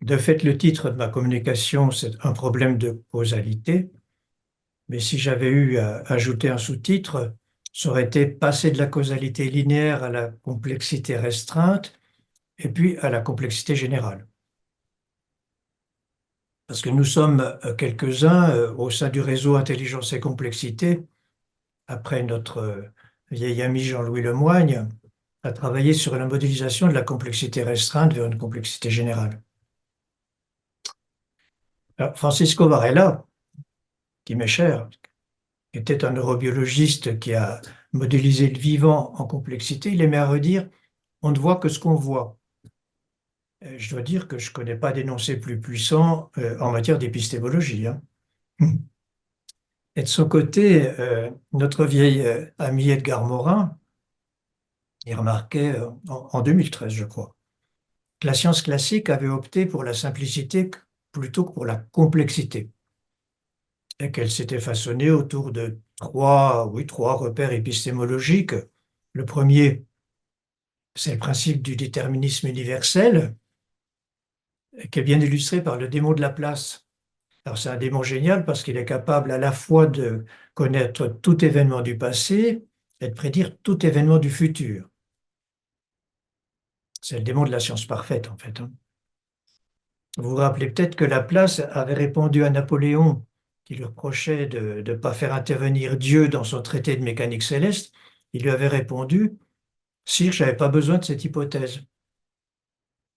De fait, le titre de ma communication, c'est un problème de causalité, mais si j'avais eu à ajouter un sous-titre, ça aurait été passer de la causalité linéaire à la complexité restreinte et puis à la complexité générale. Parce que nous sommes quelques-uns au sein du réseau Intelligence et Complexité, après notre vieil ami Jean-Louis Lemoigne, à travailler sur la modélisation de la complexité restreinte vers une complexité générale. Alors, Francisco Varela, qui m'est cher, était un neurobiologiste qui a modélisé le vivant en complexité, il aimait à redire on ne voit que ce qu'on voit. Je dois dire que je ne connais pas d'énoncé plus puissant en matière d'épistémologie, hein. Et de son côté, notre vieil ami Edgar Morin, il remarquait en 2013, je crois, que la science classique avait opté pour la simplicité plutôt que pour la complexité, et qu'elle s'était façonnée autour de trois repères épistémologiques. Le premier, c'est le principe du déterminisme universel, qui est bien illustré par le démon de Laplace. Alors c'est un démon génial parce qu'il est capable à la fois de connaître tout événement du passé et de prédire tout événement du futur. C'est le démon de la science parfaite, en fait, hein. Vous vous rappelez peut-être que Laplace avait répondu à Napoléon, qui lui reprochait de ne pas faire intervenir Dieu dans son traité de mécanique céleste. Il lui avait répondu, Sire, je n'avais pas besoin de cette hypothèse.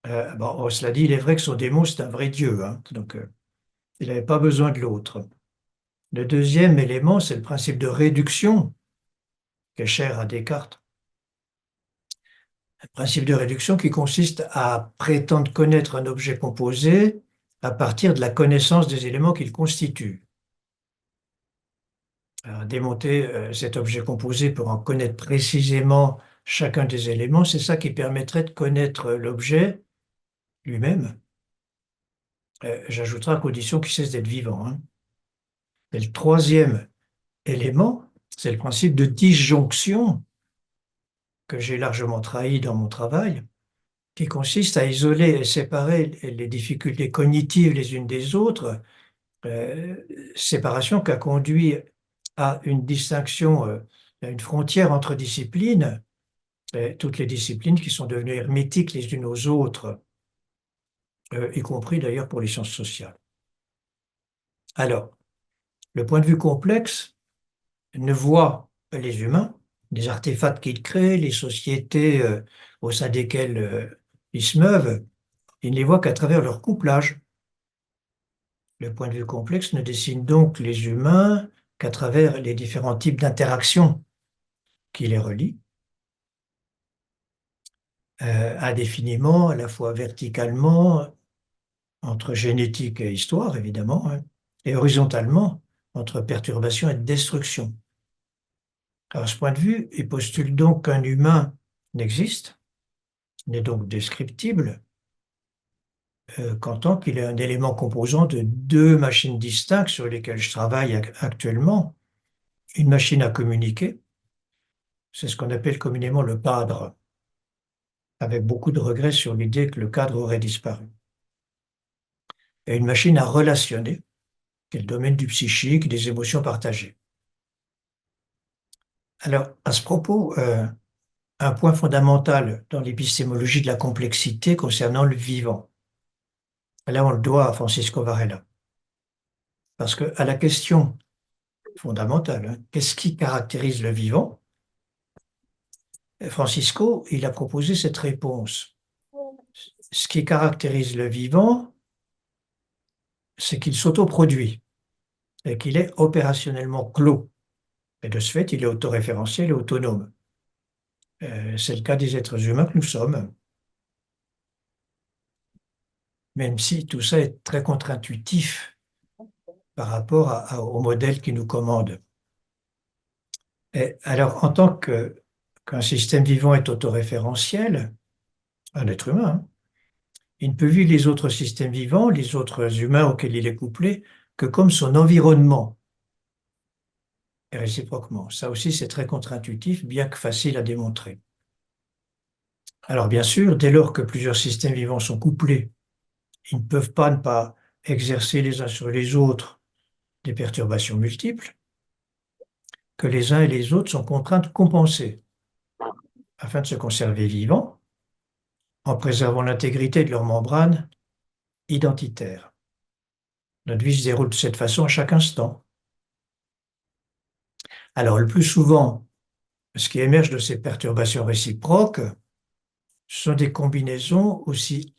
Bon, cela dit, il est vrai que son démon, c'est un vrai Dieu, hein, donc il n'avait pas besoin de l'autre. Le deuxième élément, c'est le principe de réduction, qui est cher à Descartes. Un principe de réduction qui consiste à prétendre connaître un objet composé à partir de la connaissance des éléments qu'il constitue. Alors, démonter cet objet composé pour en connaître précisément chacun des éléments, c'est ça qui permettrait de connaître l'objet lui-même. J'ajouterai à condition qu'il cesse d'être vivant, hein. Et le troisième élément, c'est le principe de disjonction que j'ai largement trahi dans mon travail, qui consiste à isoler et séparer les difficultés cognitives les unes des autres, euh, séparation qui a conduit à une distinction, à une frontière entre disciplines, toutes les disciplines qui sont devenues hermétiques les unes aux autres, y compris d'ailleurs pour les sciences sociales. Alors, le point de vue complexe ne voit les humains, les artefacts qu'ils créent, les sociétés au sein desquelles ils se meuvent, ils ne les voient qu'à travers leur couplage. Le point de vue complexe ne dessine donc les humains qu'à travers les différents types d'interactions qui les relient, indéfiniment, à la fois verticalement, entre génétique et histoire, évidemment, hein, et horizontalement, entre perturbation et destruction. Alors, à ce point de vue, il postule donc qu'un humain n'existe, n'est donc descriptible, qu'en tant qu'il est un élément composant de deux machines distinctes sur lesquelles je travaille actuellement. Une machine à communiquer, c'est ce qu'on appelle communément le cadre, avec beaucoup de regrets sur l'idée que le cadre aurait disparu. Et une machine à relationner, qui est le domaine du psychique, des émotions partagées. Alors, à ce propos, un point fondamental dans l'épistémologie de la complexité concernant le vivant. Là, on le doit à Francisco Varela. Parce qu'à la question fondamentale, hein, qu'est-ce qui caractérise le vivant? Francisco, il a proposé cette réponse. Ce qui caractérise le vivant, c'est qu'il s'autoproduit et qu'il est opérationnellement clos. Et de ce fait, il est autoréférentiel et autonome. C'est le cas des êtres humains que nous sommes, même si tout ça est très contre-intuitif par rapport au modèle qui nous commande. Et alors, en tant qu'un système vivant est autoréférentiel, un être humain, hein, il ne peut vivre les autres systèmes vivants, les autres humains auxquels il est couplé, que comme son environnement, et réciproquement. Ça aussi, c'est très contre-intuitif, bien que facile à démontrer. Alors, bien sûr, dès lors que plusieurs systèmes vivants sont couplés ils ne peuvent pas ne pas exercer les uns sur les autres des perturbations multiples, que les uns et les autres sont contraints de compenser afin de se conserver vivants en préservant l'intégrité de leurs membranes identitaires. Notre vie se déroule de cette façon à chaque instant. Alors, le plus souvent, ce qui émerge de ces perturbations réciproques, ce sont des combinaisons aussi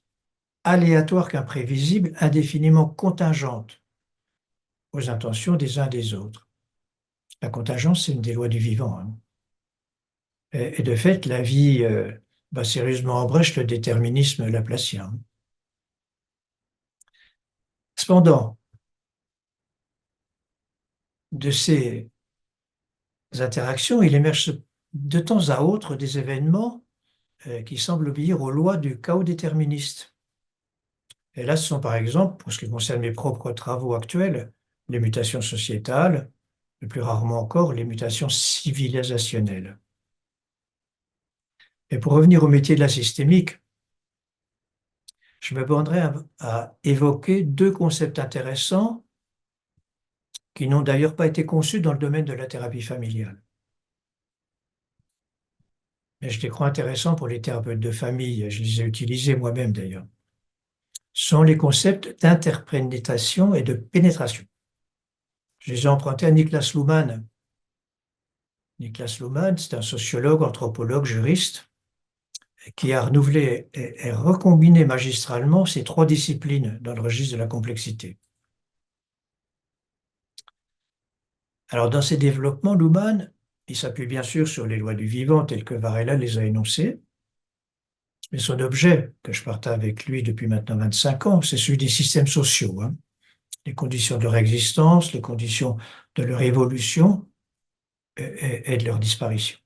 aléatoires qu'imprévisibles, indéfiniment contingentes aux intentions des uns des autres. La contingence, c'est une des lois du vivant, hein. Et de fait, la vie bat sérieusement en brèche le déterminisme laplacien. Cependant, de ces interactions, il émerge de temps à autre des événements qui semblent obéir aux lois du chaos déterministe. Et là, ce sont par exemple, pour ce qui concerne mes propres travaux actuels, les mutations sociétales, et plus rarement encore les mutations civilisationnelles. Et pour revenir au métier de la systémique, je me bornerai à évoquer deux concepts intéressants qui n'ont d'ailleurs pas été conçus dans le domaine de la thérapie familiale. Mais je les crois intéressants pour les thérapeutes de famille, je les ai utilisés moi-même d'ailleurs. Ce sont les concepts d'interpénétration et de pénétration. Je les ai empruntés à Niklas Luhmann. Niklas Luhmann, c'est un sociologue, anthropologue, juriste, qui a renouvelé et recombiné magistralement ces trois disciplines dans le registre de la complexité. Alors, dans ses développements, Luhmann, il s'appuie bien sûr sur les lois du vivant telles que Varela les a énoncées, mais son objet, que je partage avec lui depuis maintenant 25 ans, c'est celui des systèmes sociaux, hein. Les conditions de leur existence, les conditions de leur évolution et de leur disparition.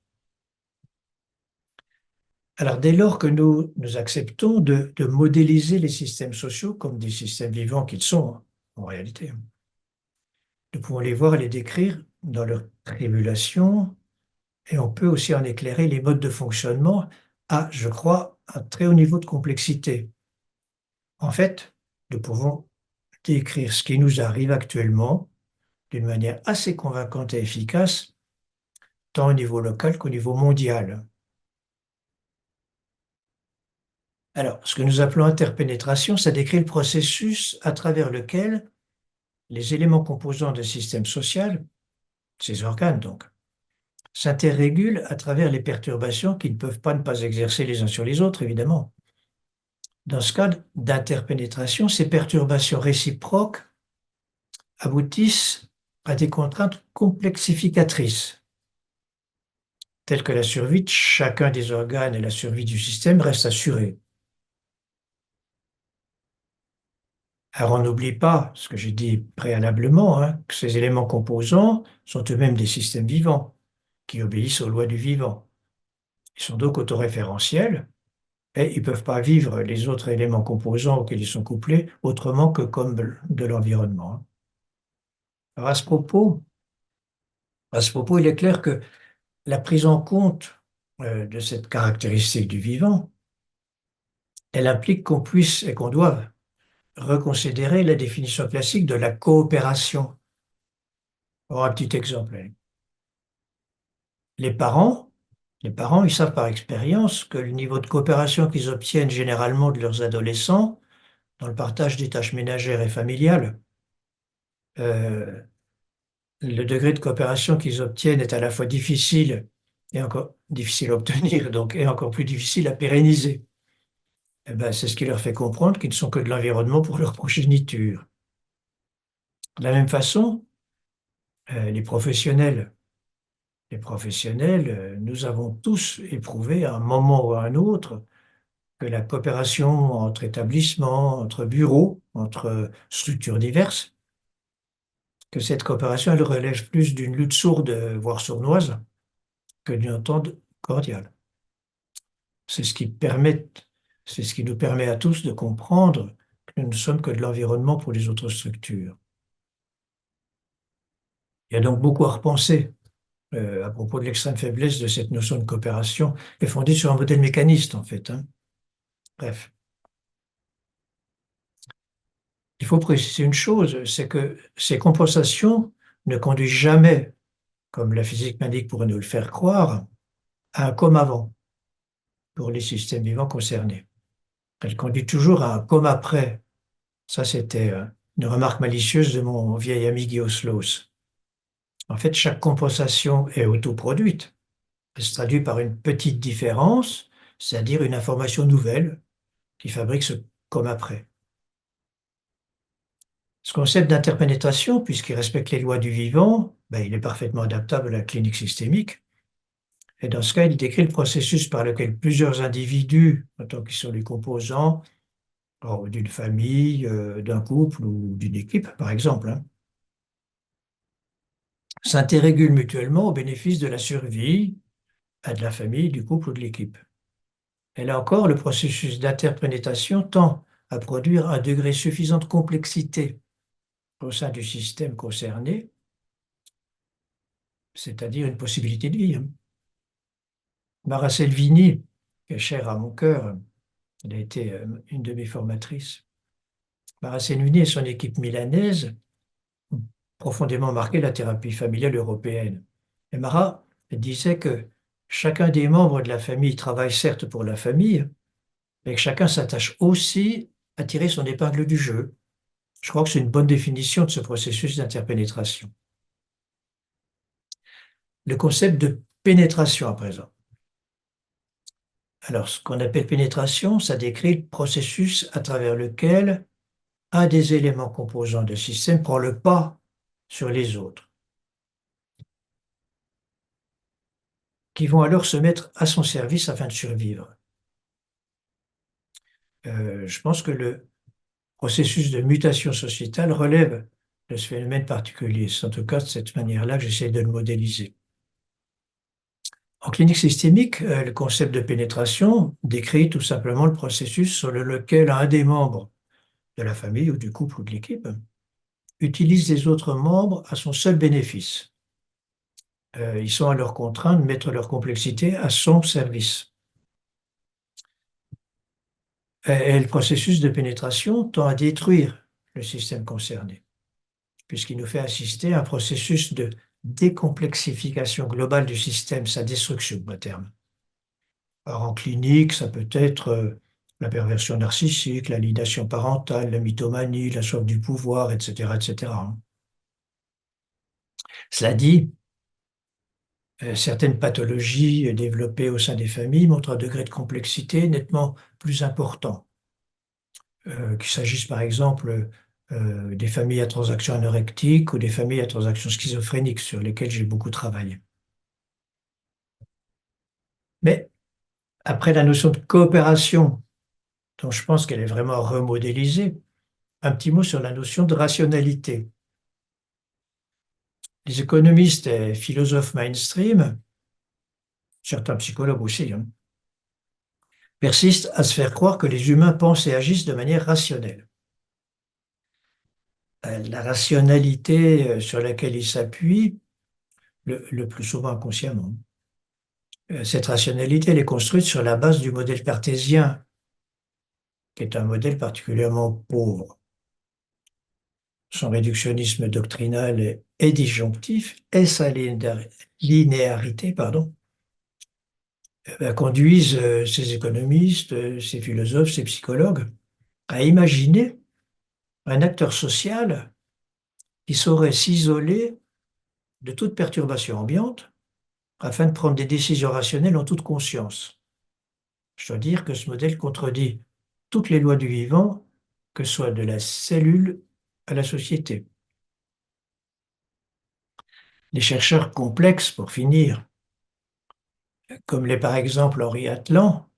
Alors, dès lors que nous acceptons de modéliser les systèmes sociaux comme des systèmes vivants qu'ils sont en réalité, nous pouvons les voir et les décrire dans leur tribulation, et on peut aussi en éclairer les modes de fonctionnement à, je crois, un très haut niveau de complexité. En fait, nous pouvons décrire ce qui nous arrive actuellement d'une manière assez convaincante et efficace, tant au niveau local qu'au niveau mondial. Alors, ce que nous appelons interpénétration, ça décrit le processus à travers lequel les éléments composants d'un système social, ces organes donc, s'interrégulent à travers les perturbations qui ne peuvent pas ne pas exercer les uns sur les autres, évidemment. Dans ce cas d'interpénétration, ces perturbations réciproques aboutissent à des contraintes complexificatrices, telles que la survie de chacun des organes et la survie du système restent assurées. Alors on n'oublie pas ce que j'ai dit préalablement, hein, que ces éléments composants sont eux-mêmes des systèmes vivants, qui obéissent aux lois du vivant. Ils sont donc autoréférentiels et ils ne peuvent pas vivre les autres éléments composants auxquels ils sont couplés autrement que comme de l'environnement, hein. Alors à ce propos, il est clair que la prise en compte de cette caractéristique du vivant, elle implique qu'on puisse et qu'on doive reconsidérer la définition classique de la coopération. Pour un petit exemple, les parents, ils savent par expérience que le niveau de coopération qu'ils obtiennent généralement de leurs adolescents dans le partage des tâches ménagères et familiales, euh, le degré de coopération qu'ils obtiennent est à la fois difficile et encore difficile à obtenir, donc, et encore plus difficile à pérenniser. Eh ben, c'est ce qui leur fait comprendre qu'ils ne sont que de l'environnement pour leur progéniture. De la même façon, les professionnels, nous avons tous éprouvé à un moment ou à un autre que la coopération entre établissements, entre bureaux, entre structures diverses, que cette coopération, elle relève plus d'une lutte sourde, voire sournoise, que d'une entente cordiale. C'est ce qui c'est ce qui nous permet à tous de comprendre que nous ne sommes que de l'environnement pour les autres structures. Il y a donc beaucoup à repenser à propos de l'extrême faiblesse de cette notion de coopération, qui est fondée sur un modèle mécaniste, en fait, hein. Bref. faut préciser une chose, c'est que ces compensations ne conduisent jamais, comme la physique quantique pourrait nous le faire croire, à un comme avant pour les systèmes vivants concernés. Elles conduisent toujours à un comme après. Ça, c'était une remarque malicieuse de mon vieil ami Guy Oslos. En fait, chaque compensation est autoproduite. Elle se traduit par une petite différence, c'est-à-dire une information nouvelle qui fabrique ce comme après. Ce concept d'interpénétration, puisqu'il respecte les lois du vivant, ben, il est parfaitement adaptable à la clinique systémique. Et dans ce cas, il décrit le processus par lequel plusieurs individus, en tant qu'ils sont les composants d'une famille, d'un couple ou d'une équipe, par exemple, hein, s'interrégulent mutuellement au bénéfice de la survie de la famille, du couple ou de l'équipe. Et là encore, le processus d'interpénétration tend à produire un degré suffisant de complexité au sein du système concerné, c'est-à-dire une possibilité de vie, hein. Mara Selvini, qui est chère à mon cœur, elle a été une de mes formatrices. Mara Selvini et son équipe milanaise ont profondément marqué la thérapie familiale européenne. Et Mara disait que chacun des membres de la famille travaille certes pour la famille, mais que chacun s'attache aussi à tirer son épingle du jeu. Je crois que c'est une bonne définition de ce processus d'interpénétration. Le concept de pénétration à présent. Alors, ce qu'on appelle pénétration, ça décrit le processus à travers lequel un des éléments composants du système prend le pas sur les autres, qui vont alors se mettre à son service afin de survivre. Je pense que le processus de mutation sociétale relève de ce phénomène particulier. C'est en tout cas de cette manière-là que j'essaie de le modéliser. En clinique systémique, le concept de pénétration décrit tout simplement le processus sur lequel un des membres de la famille ou du couple ou de l'équipe utilise les autres membres à son seul bénéfice. Ils sont alors contraints de mettre leur complexité à son service. Et le processus de pénétration tend à détruire le système concerné, puisqu'il nous fait assister à un processus de décomplexification globale du système, sa destruction à terme. Alors en clinique, ça peut être la perversion narcissique, l'aliénation parentale, la mythomanie, la soif du pouvoir, etc., etc. Cela dit, certaines pathologies développées au sein des familles montrent un degré de complexité nettement plus important. Qu'il s'agisse par exemple des familles à transaction anorectique ou des familles à transaction schizophrénique sur lesquelles j'ai beaucoup travaillé. Mais après la notion de coopération, dont je pense qu'elle est vraiment remodélisée, un petit mot sur la notion de rationalité. Les économistes et philosophes mainstream, certains psychologues aussi, hein, persistent à se faire croire que les humains pensent et agissent de manière rationnelle. La rationalité sur laquelle ils s'appuient, le plus souvent inconsciemment, cette rationalité, elle est construite sur la base du modèle cartésien, qui est un modèle particulièrement pauvre. Son réductionnisme doctrinal et disjonctif et sa linéarité, conduisent ces économistes, ces philosophes, ces psychologues à imaginer un acteur social qui saurait s'isoler de toute perturbation ambiante afin de prendre des décisions rationnelles en toute conscience. Je dois dire que ce modèle contredit toutes les lois du vivant, que ce soit de la cellule à la société. Les chercheurs complexes, pour finir, comme l'est par exemple Henri Atlan,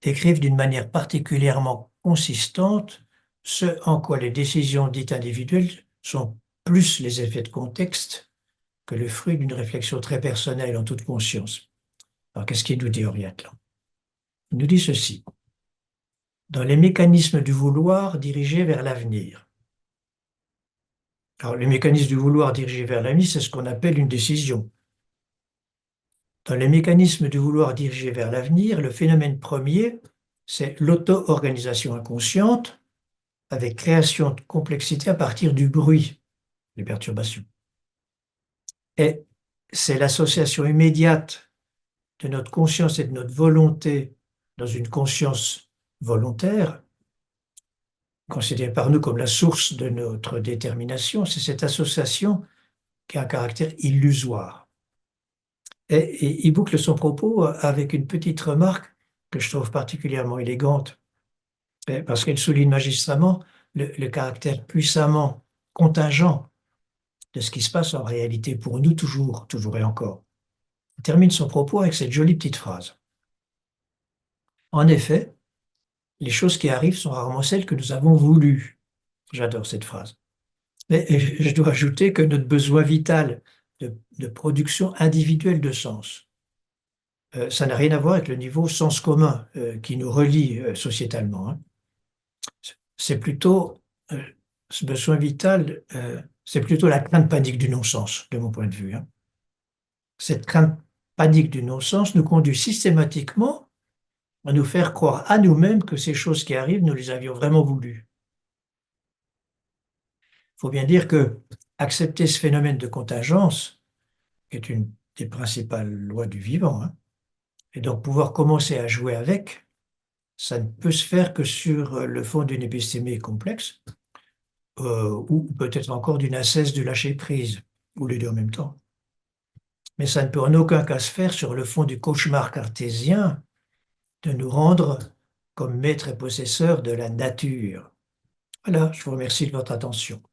décrivent d'une manière particulièrement consistante ce en quoi les décisions dites individuelles sont plus les effets de contexte que le fruit d'une réflexion très personnelle en toute conscience. Alors qu'est-ce qu'il nous dit Henri Atlan? Il nous dit ceci. Dans les mécanismes du vouloir dirigés vers l'avenir. Alors, le mécanisme du vouloir dirigé vers l'avenir, c'est ce qu'on appelle une décision. Dans les mécanismes du vouloir dirigé vers l'avenir, le phénomène premier, c'est l'auto-organisation inconsciente avec création de complexité à partir du bruit, les perturbations. Et c'est l'association immédiate de notre conscience et de notre volonté dans une conscience volontaire, considérée par nous comme la source de notre détermination, c'est cette association qui a un caractère illusoire. Et il boucle son propos avec une petite remarque que je trouve particulièrement élégante, parce qu'elle souligne magistralement le caractère puissamment contingent de ce qui se passe en réalité pour nous toujours, toujours et encore. Il termine son propos avec cette jolie petite phrase. En effet, les choses qui arrivent sont rarement celles que nous avons voulues. J'adore cette phrase. Mais je dois ajouter que notre besoin vital de production individuelle de sens, ça n'a rien à voir avec le niveau sens commun qui nous relie sociétalement, hein. C'est plutôt, ce besoin vital, c'est plutôt la crainte panique du non-sens, de mon point de vue, hein. Cette crainte panique du non-sens nous conduit systématiquement à nous faire croire à nous-mêmes que ces choses qui arrivent, nous les avions vraiment voulues. Il faut bien dire que accepter ce phénomène de contingence, qui est une des principales lois du vivant, hein, et donc pouvoir commencer à jouer avec, ça ne peut se faire que sur le fond d'une épistémie complexe, ou peut-être encore d'une ascèse du lâcher-prise, ou les deux en même temps. Mais ça ne peut en aucun cas se faire sur le fond du cauchemar cartésien de nous rendre comme maîtres et possesseurs de la nature. Voilà, je vous remercie de votre attention.